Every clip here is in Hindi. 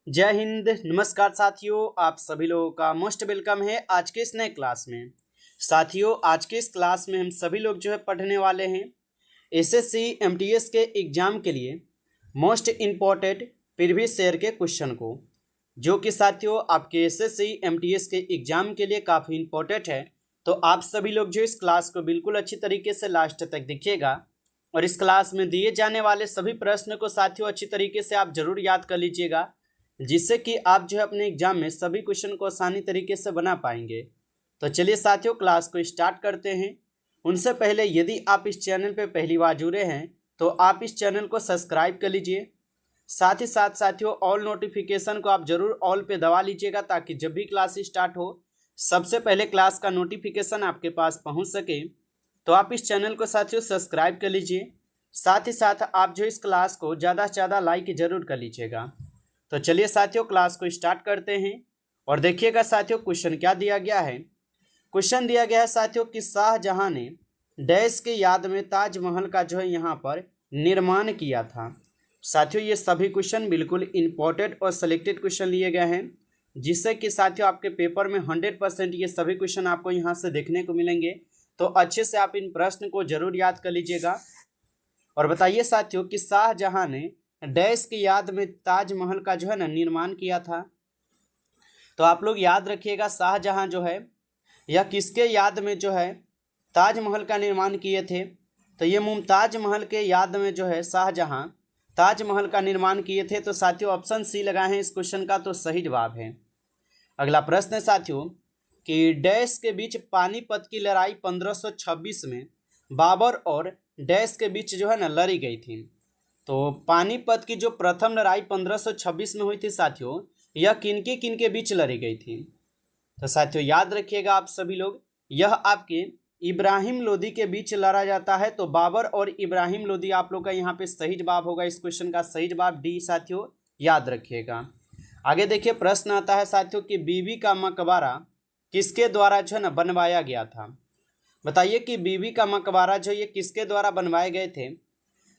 जय हिंद। नमस्कार साथियों, आप सभी लोगों का मोस्ट वेलकम है आज के इस नए क्लास में। साथियों, आज के इस क्लास में हम सभी लोग जो है पढ़ने वाले हैं एसएससी एमटीएस के एग्जाम के लिए मोस्ट इम्पॉर्टेंट प्रीवियस ईयर के क्वेश्चन को, जो कि साथियों आपके एसएससी एमटीएस के एग्जाम के लिए काफ़ी इम्पोर्टेंट है। तो आप सभी लोग जो इस क्लास को बिल्कुल अच्छी तरीके से लास्ट तक देखिएगा और इस क्लास में दिए जाने वाले सभी प्रश्न को साथियों अच्छी तरीके से आप जरूर याद कर लीजिएगा, जिससे कि आप जो है अपने एग्जाम में सभी क्वेश्चन को आसानी तरीके से बना पाएंगे। तो चलिए साथियों क्लास को स्टार्ट करते हैं। उनसे पहले यदि आप इस चैनल पर पहली बार जुड़े हैं तो आप इस चैनल को सब्सक्राइब कर लीजिए। साथ ही साथ साथियों ऑल नोटिफिकेशन को आप जरूर ऑल पे दबा लीजिएगा, ताकि जब भी क्लास स्टार्ट हो सबसे पहले क्लास का नोटिफिकेशन आपके पास पहुंच सके। तो आप इस चैनल को साथियों सब्सक्राइब कर लीजिए। साथ ही साथ आप जो इस क्लास को ज़्यादा से ज़्यादा लाइक जरूर कर लीजिएगा। तो चलिए साथियों क्लास को स्टार्ट करते हैं और देखिएगा साथियों क्वेश्चन क्या दिया गया है। क्वेश्चन दिया गया है साथियों कि शाहजहां ने डैश की याद में ताजमहल का जो है यहाँ पर निर्माण किया था। साथियों ये सभी क्वेश्चन बिल्कुल इम्पोर्टेंट और सिलेक्टेड क्वेश्चन लिए गए हैं, जिससे कि साथियों आपके पेपर में 100% ये सभी क्वेश्चन आपको यहाँ से देखने को मिलेंगे। तो अच्छे से आप इन प्रश्न को जरूर याद कर लीजिएगा और बताइए साथियों कि शाहजहां ने डैश की याद में ताजमहल का जो है ना निर्माण किया था। तो आप लोग याद रखिएगा शाहजहां जो है यह किसके याद में जो है ताजमहल का निर्माण किए थे। तो ये मुमताज महल के याद में जो है शाहजहां ताजमहल का निर्माण किए थे। तो साथियों ऑप्शन सी लगाए हैं इस क्वेश्चन का, तो सही जवाब है। अगला प्रश्न है साथियों कि डैश के बीच पानीपत की लड़ाई 1526 में बाबर और डैश के बीच जो है ना लड़ी गई थी। तो पानीपत की जो प्रथम लड़ाई 1526 में हुई थी साथियों, यह किन के बीच लड़ी गई थी। तो साथियों याद रखिएगा आप सभी लोग, यह आपके इब्राहिम लोदी के बीच लड़ा जाता है। तो बाबर और इब्राहिम लोदी आप लोग का यहाँ पे सही जवाब होगा। इस क्वेश्चन का सही जवाब डी साथियों, याद रखिएगा। आगे देखिए प्रश्न आता है साथियों कि बीबी का मकबरा किसके द्वारा जो है ना बनवाया गया था। बताइए कि बीबी का मकबरा जो ये किसके द्वारा बनवाए गए थे।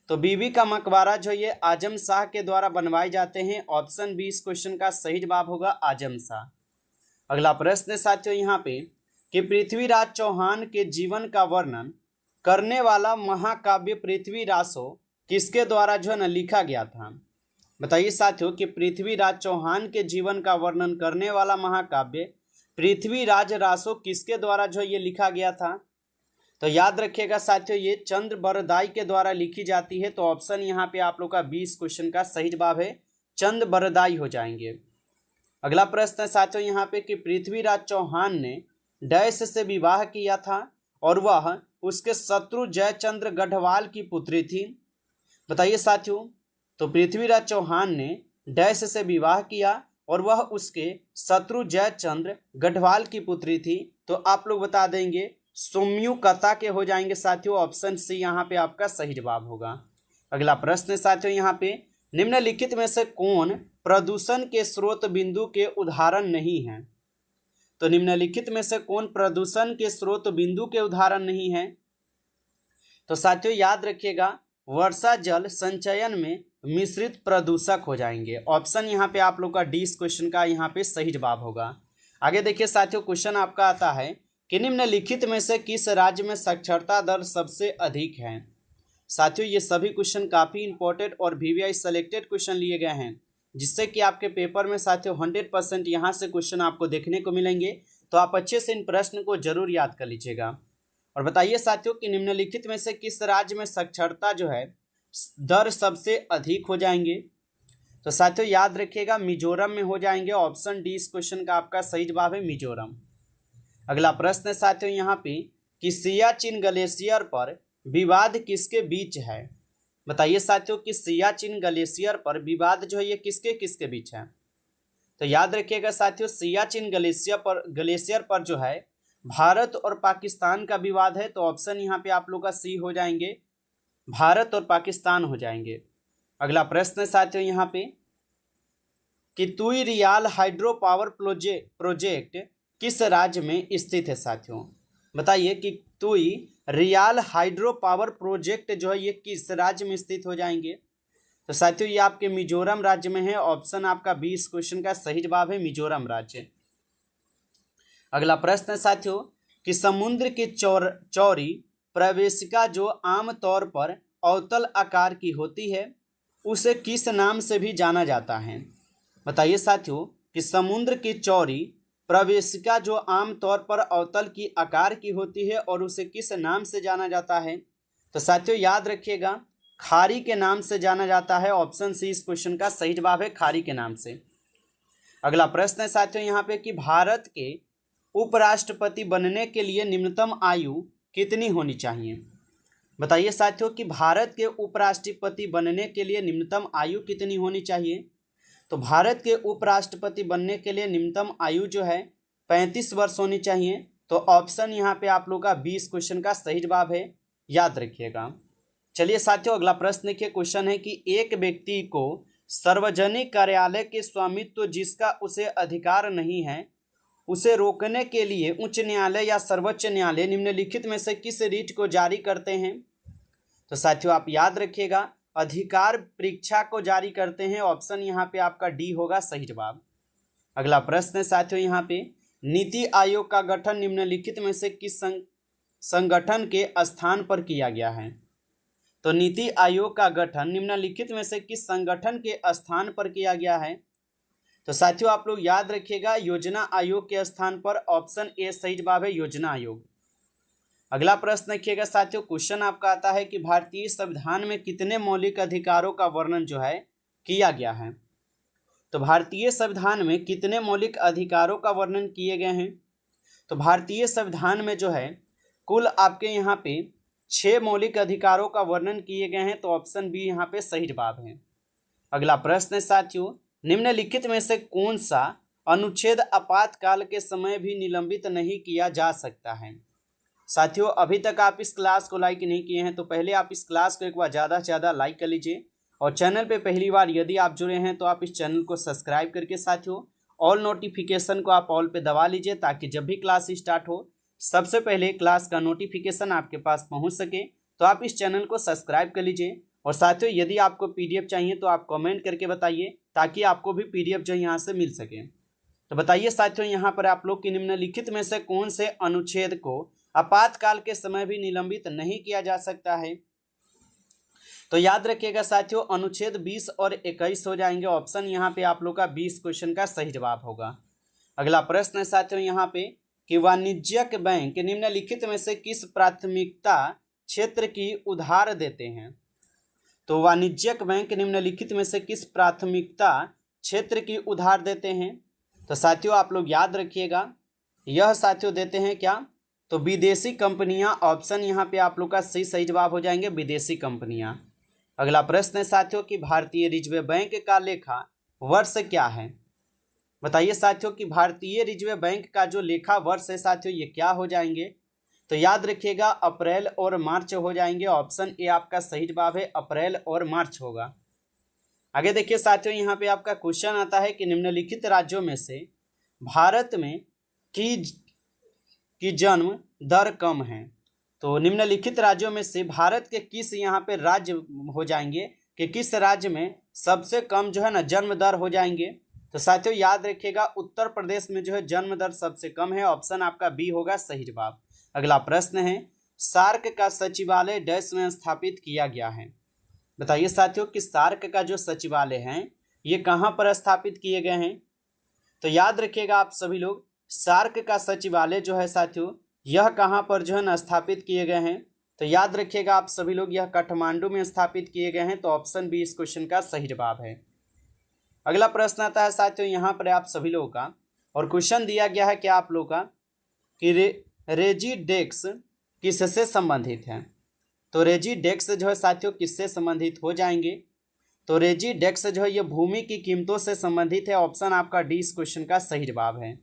तो बीबी का मकबरा जो ये आजम शाह के द्वारा बनवाए जाते हैं। ऑप्शन बी इस क्वेश्चन का सही जवाब होगा, आजम शाह। अगला प्रश्न है साथियों यहाँ पे कि पृथ्वीराज चौहान के जीवन का वर्णन करने वाला महाकाव्य पृथ्वीरासो किसके द्वारा जो है ना लिखा गया था। बताइए साथियों कि पृथ्वीराज चौहान के जीवन का वर्णन करने वाला महाकाव्य पृथ्वीराज रासो किसके द्वारा जो ये लिखा गया था। तो याद रखिएगा साथियों ये चंद्र बरदाई के द्वारा लिखी जाती है। तो ऑप्शन यहाँ पे आप लोग का 20 क्वेश्चन का सही जवाब है, चंद्र बरदाई हो जाएंगे। अगला प्रश्न है साथियों यहाँ पे कि पृथ्वीराज चौहान ने डैश से विवाह किया था और वह उसके शत्रु जयचंद्र गढ़वाल की पुत्री थी। बताइए साथियों, तो पृथ्वीराज चौहान ने डैश से विवाह किया और वह उसके शत्रु जयचंद्र गढ़वाल की पुत्री थी। तो आप लोग बता देंगे सोम्यू कथा के हो जाएंगे साथियों। ऑप्शन सी यहाँ पे आपका सही जवाब होगा। अगला प्रश्न साथियों यहाँ पे निम्नलिखित में से कौन प्रदूषण के स्रोत बिंदु के उदाहरण नहीं है। तो निम्नलिखित में से कौन प्रदूषण के स्रोत बिंदु के उदाहरण नहीं है। तो साथियों याद रखिएगा वर्षा जल संचयन में मिश्रित प्रदूषक हो जाएंगे। ऑप्शन यहाँ पे आप लोग का डी इस क्वेश्चन का यहाँ पे सही जवाब होगा। आगे देखिए साथियों क्वेश्चन आपका आता है कि निम्नलिखित में से किस राज्य में साक्षरता दर सबसे अधिक है। साथियों ये सभी क्वेश्चन काफ़ी इंपॉर्टेंट और वीवीआई सेलेक्टेड क्वेश्चन लिए गए हैं, जिससे कि आपके पेपर में साथियों 100% यहाँ से क्वेश्चन आपको देखने को मिलेंगे। तो आप अच्छे से इन प्रश्न को जरूर याद कर लीजिएगा और बताइए साथियों कि निम्नलिखित में से किस राज्य में साक्षरता जो है दर सबसे अधिक हो जाएंगे। तो साथियों याद रखिएगा मिजोरम में हो जाएंगे। ऑप्शन डी इस क्वेश्चन का आपका सही जवाब है, मिजोरम। अगला प्रश्न है साथियों यहाँ पे कि सियाचिन ग्लेशियर पर विवाद किसके बीच है। बताइए साथियों कि सियाचिन ग्लेशियर पर विवाद जो है ये किसके किसके बीच है। तो याद रखिएगा साथियों सियाचिन ग्लेशियर पर जो है भारत और पाकिस्तान का विवाद है। तो ऑप्शन यहाँ पे आप लोग का सी हो जाएंगे, भारत और पाकिस्तान हो जाएंगे। अगला प्रश्न है साथियों यहाँ पे कि तुई रियाल हाइड्रो पावर प्रोजेक्ट किस राज्य में स्थित है। साथियों बताइए कि तुई रियाल हाइड्रो पावर प्रोजेक्ट जो है ये किस राज्य में स्थित हो जाएंगे। तो साथियों ये आपके मिजोरम राज्य में है। ऑप्शन आपका 20 क्वेश्चन का सही जवाब है मिजोरम राज्य। अगला प्रश्न है साथियों कि समुद्र की चौड़ी प्रवेशिका जो आमतौर पर अवतल आकार की होती है उसे किस नाम से भी जाना जाता है? बताइए साथियों कि समुद्र की चौड़ी प्रवेशिका जो आमतौर पर अवतल की आकार की होती है और उसे किस नाम से जाना जाता है? तो साथियों याद रखिएगा खाड़ी के नाम से जाना जाता है। ऑप्शन सी इस क्वेश्चन का सही जवाब है, खाड़ी के नाम से। अगला प्रश्न है साथियों यहाँ पे कि भारत के उपराष्ट्रपति बनने के लिए निम्नतम आयु कितनी होनी चाहिए? बताइए साथियों कि भारत के उपराष्ट्रपति बनने के लिए निम्नतम आयु कितनी होनी चाहिए? तो भारत के उपराष्ट्रपति बनने के लिए निम्नतम आयु जो है 35 वर्ष होनी चाहिए। तो ऑप्शन यहाँ पे आप लोग का 20 क्वेश्चन का सही जवाब है, याद रखिएगा। चलिए साथियों अगला प्रश्न देखिए। क्वेश्चन है कि एक व्यक्ति को सार्वजनिक कार्यालय के स्वामित्व जिसका उसे अधिकार नहीं है उसे रोकने के लिए उच्च न्यायालय या सर्वोच्च न्यायालय निम्नलिखित में से किस रीट को जारी करते हैं? तो साथियों आप याद रखिएगा अधिकार परीक्षा को जारी करते हैं। ऑप्शन यहाँ पे आपका डी होगा सही जवाब। अगला प्रश्न है साथियों यहाँ पे नीति आयोग का गठन निम्नलिखित में से किस संगठन के स्थान पर किया गया है? तो नीति आयोग का गठन निम्नलिखित में से किस संगठन के स्थान पर किया गया है? तो साथियों आप लोग याद रखिएगा योजना आयोग के स्थान पर। ऑप्शन ए सही जवाब है, योजना आयोग। अगला प्रश्न देखिएगा साथियों। क्वेश्चन आपका आता है कि भारतीय संविधान में कितने मौलिक अधिकारों का वर्णन जो है किया गया है? तो भारतीय संविधान में कितने मौलिक अधिकारों का वर्णन किए गए हैं? तो भारतीय संविधान में जो है कुल आपके यहाँ पे 6 मौलिक अधिकारों का वर्णन किए गए हैं। तो ऑप्शन बी यहाँ पे सही जवाब है। अगला प्रश्न है साथियों निम्नलिखित में से कौन सा अनुच्छेद आपातकाल के समय भी निलंबित नहीं किया जा सकता है? साथियों अभी तक आप इस क्लास को लाइक नहीं किए हैं तो पहले आप इस क्लास को एक बार ज़्यादा से ज़्यादा लाइक कर लीजिए और चैनल पे पहली बार यदि आप जुड़े हैं तो आप इस चैनल को सब्सक्राइब करके साथियों ऑल नोटिफिकेशन को आप ऑल पे दबा लीजिए ताकि जब भी क्लास स्टार्ट हो सबसे पहले क्लास का नोटिफिकेशन आपके पास पहुंच सके। तो आप इस चैनल को सब्सक्राइब कर लीजिए और साथियों यदि आपको पीडीएफ चाहिए तो आप कमेंट करके बताइए ताकि आपको भी पीडीएफ जो यहाँ से मिल सके। तो बताइए साथियों यहाँ पर आप लोग की निम्नलिखित में से कौन से अनुच्छेद को आपातकाल के समय भी निलंबित नहीं किया जा सकता है? तो याद रखिएगा साथियों अनुच्छेद 20 और 21 हो जाएंगे। ऑप्शन यहाँ पे आप लोग का 20 क्वेश्चन का सही जवाब होगा। अगला प्रश्न है साथियों यहाँ पे कि वाणिज्यिक बैंक निम्नलिखित में से किस प्राथमिकता क्षेत्र की उधार देते हैं? तो वाणिज्यिक बैंक निम्नलिखित में से किस प्राथमिकता क्षेत्र की उधार देते हैं? तो साथियों आप लोग याद रखिएगा यह साथियों देते हैं क्या? तो विदेशी कंपनियां। ऑप्शन यहाँ पे आप लोग का सही जवाब हो जाएंगे विदेशी कंपनियां। अगला प्रश्न है साथियों कि भारतीय रिजर्व बैंक का लेखा वर्ष क्या है? बताइए साथियों कि भारतीय रिजर्व बैंक का जो लेखा वर्ष है साथियों ये क्या हो जाएंगे? तो याद रखिएगा अप्रैल और मार्च हो जाएंगे। ऑप्शन ए आपका सही जवाब है, अप्रैल और मार्च होगा। आगे देखिए साथियों यहाँ पे आपका क्वेश्चन आता है कि निम्नलिखित राज्यों में से भारत में की जन्म दर कम है। तो निम्नलिखित राज्यों में से भारत के किस यहाँ पे राज्य हो जाएंगे कि किस राज्य में सबसे कम जो है ना जन्म दर हो जाएंगे? तो साथियों याद रखिएगा उत्तर प्रदेश में जो है जन्म दर सबसे कम है। ऑप्शन आपका बी होगा सही जवाब। अगला प्रश्न है सार्क का सचिवालय डैश में स्थापित किया गया है? बताइए साथियों कि सार्क का जो सचिवालय है ये कहाँ पर स्थापित किए गए हैं? तो याद रखिएगा आप सभी लोग सार्क का सचिवालय जो है साथियों यह कहाँ पर जो है ना स्थापित किए गए हैं? तो याद रखिएगा आप सभी लोग यह काठमांडू में स्थापित किए गए हैं। तो ऑप्शन बी इस क्वेश्चन का सही जवाब है। अगला प्रश्न आता है साथियों यहाँ पर आप सभी लोगों का और क्वेश्चन दिया गया है कि आप लोग का कि रेजिडेक्स किससे संबंधित है? तो रेजिडेक्स जो है साथियों किससे संबंधित हो जाएंगे? तो रेजिडेक्स जो है ये भूमि की कीमतों से संबंधित है। ऑप्शन आपका डी इस क्वेश्चन का सही जवाब है।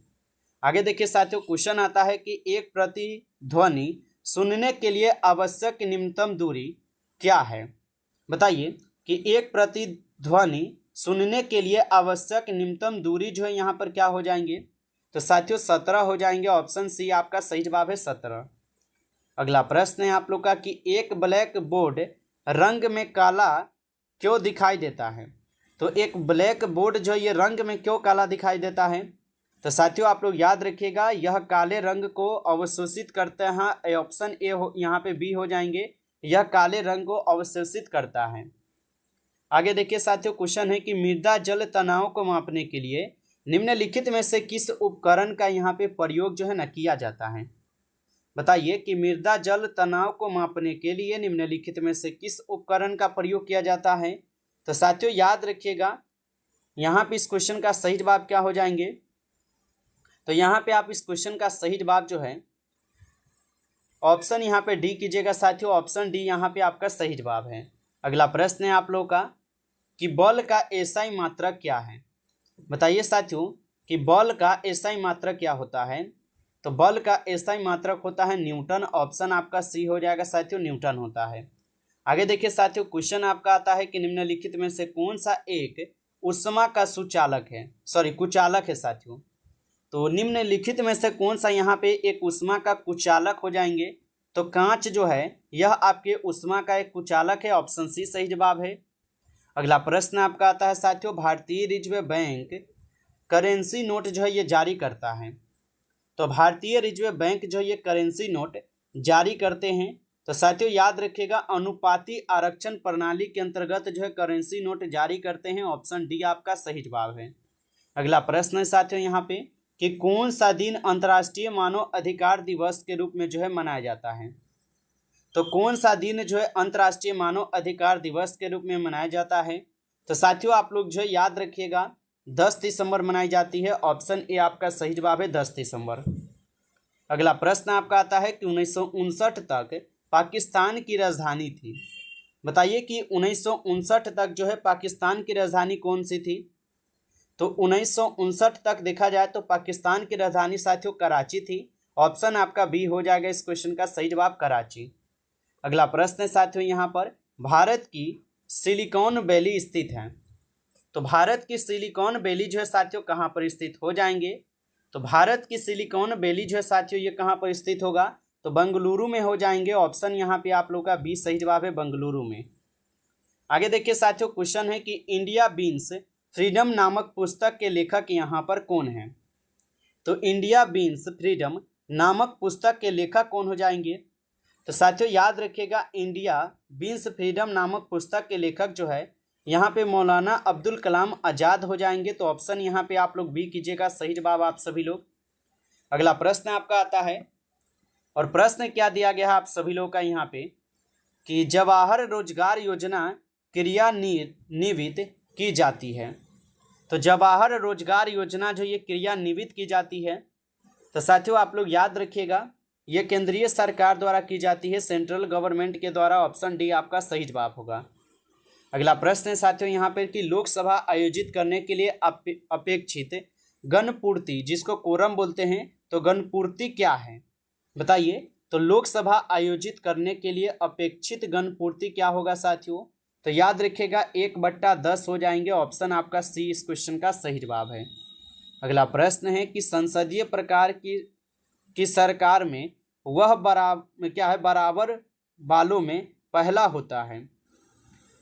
आगे देखिए साथियों क्वेश्चन आता है कि एक प्रतिध्वनि सुनने के लिए आवश्यक न्यूनतम दूरी क्या है? बताइए कि एक प्रतिध्वनि सुनने के लिए आवश्यक न्यूनतम दूरी जो है यहाँ पर क्या हो जाएंगे? तो साथियों 17 हो जाएंगे। ऑप्शन सी आपका सही जवाब है 17। अगला प्रश्न है आप लोग का कि एक ब्लैक बोर्ड रंग में काला क्यों दिखाई देता है? तो एक ब्लैक बोर्ड जो ये रंग में क्यों काला दिखाई देता है? तो साथियों आप लोग याद रखिएगा, यह काले रंग को अवशोषित करते हैं। ऑप्शन ए यहाँ पे बी हो जाएंगे, यह काले रंग को अवशोषित करता है। आगे देखिए साथियों, क्वेश्चन है कि मृदा जल तनाव को मापने के लिए निम्नलिखित में से किस उपकरण का यहाँ पे प्रयोग जो है ना किया जाता है? बताइए कि मृदा जल तनाव को मापने के लिए निम्नलिखित में से किस उपकरण का प्रयोग किया जाता है? तो साथियों याद रखिएगा, यहाँ पे इस क्वेश्चन का सही जवाब क्या हो जाएंगे? तो यहाँ पे आप इस क्वेश्चन का सही जवाब जो है ऑप्शन यहाँ पे डी कीजिएगा साथियों। ऑप्शन डी यहाँ पे आपका सही जवाब है। अगला प्रश्न है आप लोगों का कि बल का एसआई मात्रक क्या है? बताइए साथियों कि बल का एसआई मात्रक क्या होता है? तो बल का एसआई मात्रक होता है न्यूटन। ऑप्शन आपका सी हो जाएगा साथियों, न्यूटन होता है। आगे देखिए साथियों, क्वेश्चन आपका आता है कि निम्नलिखित में से कौन सा एक ऊष्मा का सुचालक है, कुचालक है साथियों। तो निम्नलिखित में से कौन सा यहाँ पे एक ऊष्मा का कुचालक हो जाएंगे? तो कांच जो है यह आपके ऊष्मा का एक कुचालक है। ऑप्शन सी सही जवाब है। अगला प्रश्न आपका आता है साथियों, भारतीय रिजर्व बैंक करेंसी नोट जो है ये जारी करता है। तो भारतीय रिजर्व बैंक जो ये करेंसी नोट जारी करते हैं, तो साथियों याद रखिएगा अनुपाती आरक्षण प्रणाली के अंतर्गत जो है करेंसी नोट जारी करते हैं। ऑप्शन डी आपका सही जवाब है। अगला प्रश्न है साथियों यहाँ पे कि कौन सा दिन अंतर्राष्ट्रीय मानव अधिकार दिवस के रूप में जो है मनाया जाता है? तो कौन सा दिन जो है अंतर्राष्ट्रीय मानव अधिकार दिवस के रूप में मनाया जाता है? तो साथियों आप लोग जो है याद रखिएगा 10 दिसंबर मनाई जाती है। ऑप्शन ए आपका सही जवाब है, 10 दिसंबर। अगला प्रश्न आपका आता है कि 1959 तक पाकिस्तान की राजधानी थी। बताइए कि 1959 तक जो है पाकिस्तान की राजधानी कौन सी थी? तो 1959 तक देखा जाए तो पाकिस्तान की राजधानी साथियों कराची थी। ऑप्शन आपका बी हो जाएगा इस क्वेश्चन का सही जवाब, कराची। अगला प्रश्न है साथियों यहाँ पर, भारत की सिलिकॉन वैली स्थित है। तो भारत की सिलिकॉन वैली जो है साथियों कहाँ पर स्थित हो जाएंगे? तो भारत की सिलिकॉन वैली जो है साथियों ये कहाँ पर स्थित होगा? तो बेंगलुरु में हो जाएंगे। ऑप्शन यहाँ पे आप लोग का बी सही जवाब है, बेंगलुरु में। आगे देखिए साथियों, क्वेश्चन है कि इंडिया बीन्स फ्रीडम नामक पुस्तक के लेखक यहाँ पर कौन है? तो इंडिया बीन्स फ्रीडम नामक पुस्तक के लेखक कौन हो जाएंगे? तो साथियों याद रखिएगा, इंडिया बीन्स फ्रीडम नामक पुस्तक के लेखक जो है यहाँ पे मौलाना अब्दुल कलाम आज़ाद हो जाएंगे। तो ऑप्शन यहाँ पे आप लोग बी कीजिएगा, सही जवाब आप सभी लोग। अगला प्रश्न आपका आता है, और प्रश्न क्या दिया गया है आप सभी लोग का यहाँ पे कि जवाहर रोजगार योजना क्रियान्वित की जाती है। तो जवाहर रोजगार योजना जो ये क्रियान्वित की जाती है, तो साथियों आप लोग याद रखिएगा ये केंद्रीय सरकार द्वारा की जाती है, सेंट्रल गवर्नमेंट के द्वारा। ऑप्शन डी आपका सही जवाब होगा। अगला प्रश्न है साथियों यहाँ पर कि लोकसभा आयोजित करने के लिए अपेक्षित गणपूर्ति जिसको कोरम बोलते हैं, तो गणपूर्ति क्या है? बताइए। तो लोकसभा आयोजित करने के लिए अपेक्षित गणपूर्ति क्या होगा साथियों? तो याद रखिएगा 1/10 हो जाएंगे। ऑप्शन आपका सी इस क्वेश्चन का सही जवाब है। अगला प्रश्न है कि संसदीय प्रकार की सरकार में वह बराबर बालों में पहला होता है।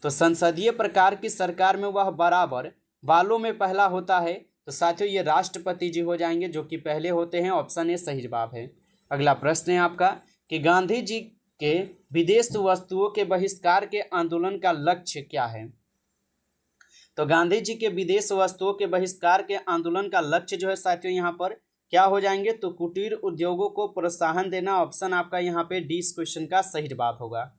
तो संसदीय प्रकार की सरकार में वह बराबर बालों में पहला होता है, तो साथियों ये राष्ट्रपति जी हो जाएंगे जो कि पहले होते हैं। ऑप्शन ए सही जवाब है। अगला प्रश्न है आपका कि गांधी जी के विदेश वस्तुओं के बहिष्कार के आंदोलन का लक्ष्य क्या है? तो गांधी जी के विदेश वस्तुओं के बहिष्कार के आंदोलन का लक्ष्य जो है साथियों यहाँ पर क्या हो जाएंगे? तो कुटीर उद्योगों को प्रोत्साहन देना। ऑप्शन आपका यहाँ पे डी इस क्वेश्चन का सही जवाब होगा।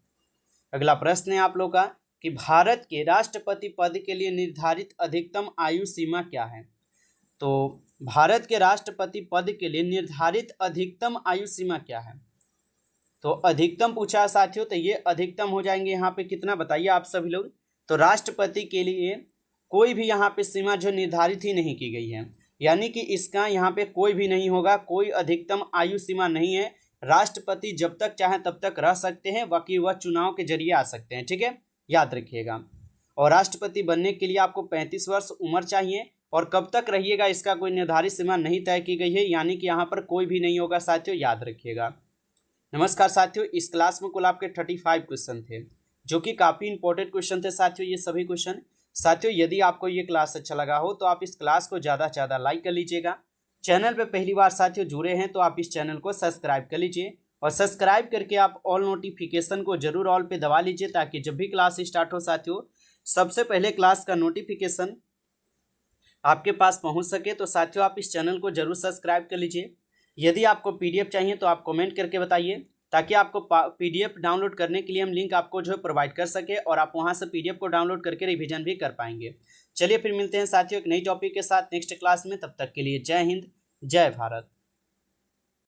अगला प्रश्न है आप लोग का कि भारत के राष्ट्रपति पद के लिए निर्धारित अधिकतम आयु सीमा क्या है? तो भारत के राष्ट्रपति पद के लिए निर्धारित अधिकतम आयु सीमा क्या है? तो अधिकतम पूछा साथियों, तो ये अधिकतम हो जाएंगे यहाँ पे कितना बताइए आप सभी लोग? तो राष्ट्रपति के लिए कोई भी यहाँ पे सीमा जो निर्धारित ही नहीं की गई है, यानी कि इसका यहाँ पे कोई भी नहीं होगा, कोई अधिकतम आयु सीमा नहीं है। राष्ट्रपति जब तक चाहे तब तक रह सकते हैं, बाकी वह चुनाव के जरिए आ सकते हैं, ठीक है, याद रखिएगा। और राष्ट्रपति बनने के लिए आपको 35 वर्ष उम्र चाहिए, और कब तक रहिएगा इसका कोई निर्धारित सीमा नहीं तय की गई है, यानी कि यहाँ पर कोई भी नहीं होगा साथियों, याद रखिएगा। नमस्कार साथियों, इस क्लास में कुल आपके 35 क्वेश्चन थे। जो कि काफ़ी इंपॉर्टेंट क्वेश्चन थे साथियों ये सभी क्वेश्चन। साथियों यदि आपको ये क्लास अच्छा लगा हो तो आप इस क्लास को ज़्यादा से ज़्यादा लाइक कर लीजिएगा। चैनल पे पहली बार साथियों जुड़े हैं तो आप इस चैनल को सब्सक्राइब कर लीजिए और सब्सक्राइब करके आप ऑल नोटिफिकेशन को जरूर ऑल पे दबा लीजिए, ताकि जब भी क्लास स्टार्ट हो साथियों सबसे पहले क्लास का नोटिफिकेशन आपके पास पहुंच सके। तो साथियों आप इस चैनल को जरूर सब्सक्राइब कर लीजिए। यदि आपको पीडीएफ चाहिए तो आप कमेंट करके बताइए, ताकि आपको पीडीएफ डाउनलोड करने के लिए हम लिंक आपको जो है प्रोवाइड कर सके और आप वहां से पीडीएफ को डाउनलोड करके रिवीजन भी कर पाएंगे। चलिए फिर मिलते हैं साथियों एक नई टॉपिक के साथ नेक्स्ट क्लास में। तब तक के लिए जय हिंद, जय भारत।